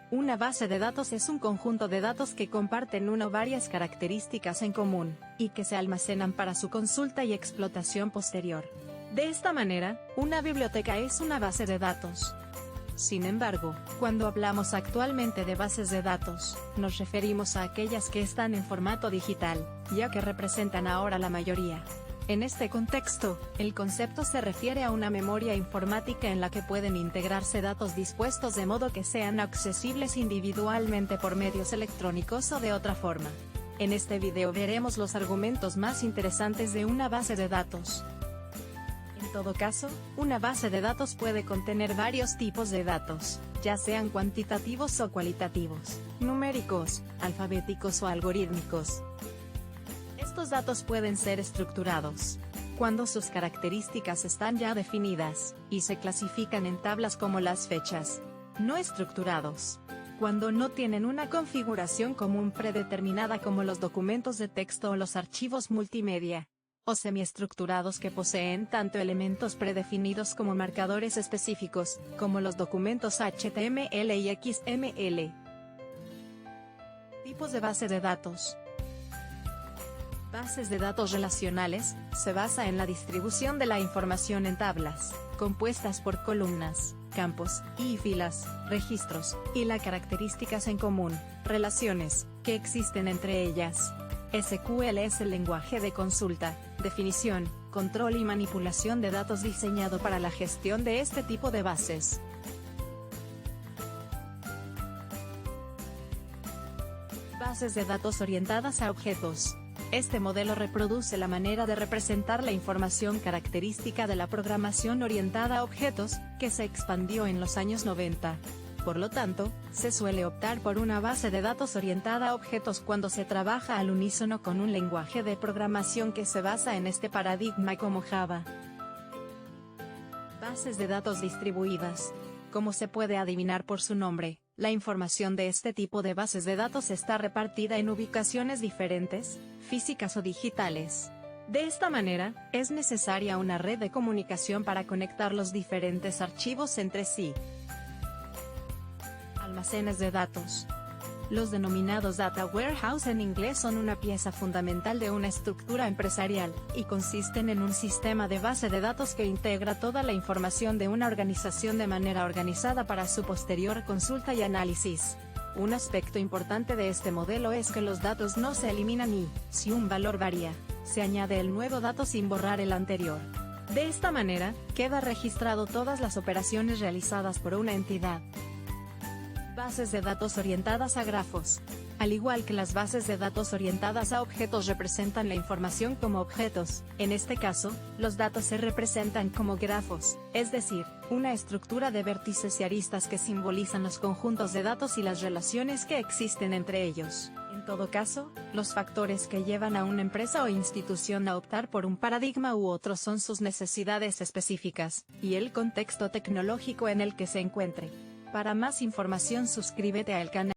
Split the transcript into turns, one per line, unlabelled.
Una base de datos es un conjunto de datos que comparten una o varias características en común, y que se almacenan para su consulta y explotación posterior. De esta manera, una biblioteca es una base de datos. Sin embargo, cuando hablamos actualmente de bases de datos, nos referimos a aquellas que están en formato digital, ya que representan ahora la mayoría. En este contexto, el concepto se refiere a una memoria informática en la que pueden integrarse datos dispuestos de modo que sean accesibles individualmente por medios electrónicos o de otra forma. En este video veremos los argumentos más interesantes de una base de datos. En todo caso, una base de datos puede contener varios tipos de datos, ya sean cuantitativos o cualitativos, numéricos, alfabéticos o algorítmicos. Estos datos pueden ser estructurados cuando sus características están ya definidas, y se clasifican en tablas como las fechas. No estructurados cuando no tienen una configuración común predeterminada como los documentos de texto o los archivos multimedia. O semiestructurados que poseen tanto elementos predefinidos como marcadores específicos, como los documentos HTML y XML. Tipos de base de datos. Bases de datos relacionales, se basa en la distribución de la información en tablas, compuestas por columnas, campos, y filas, registros, y las características en común, relaciones, que existen entre ellas. SQL es el lenguaje de consulta, definición, control y manipulación de datos diseñado para la gestión de este tipo de bases. Bases de datos orientadas a objetos. Este modelo reproduce la manera de representar la información característica de la programación orientada a objetos, que se expandió en los años 90. Por lo tanto, se suele optar por una base de datos orientada a objetos cuando se trabaja al unísono con un lenguaje de programación que se basa en este paradigma como Java. Bases de datos distribuidas. Como se puede adivinar por su nombre, la información de este tipo de bases de datos está repartida en ubicaciones diferentes, físicas o digitales. De esta manera, es necesaria una red de comunicación para conectar los diferentes archivos entre sí. Almacenes de datos. Los denominados data warehouse en inglés son una pieza fundamental de una estructura empresarial, y consisten en un sistema de base de datos que integra toda la información de una organización de manera organizada para su posterior consulta y análisis. Un aspecto importante de este modelo es que los datos no se eliminan y, si un valor varía, se añade el nuevo dato sin borrar el anterior. De esta manera, queda registrado todas las operaciones realizadas por una entidad. Bases de datos orientadas a grafos. Al igual que las bases de datos orientadas a objetos representan la información como objetos, en este caso, los datos se representan como grafos, es decir, una estructura de vértices y aristas que simbolizan los conjuntos de datos y las relaciones que existen entre ellos. En todo caso, los factores que llevan a una empresa o institución a optar por un paradigma u otro son sus necesidades específicas, y el contexto tecnológico en el que se encuentre. Para más información suscríbete al canal.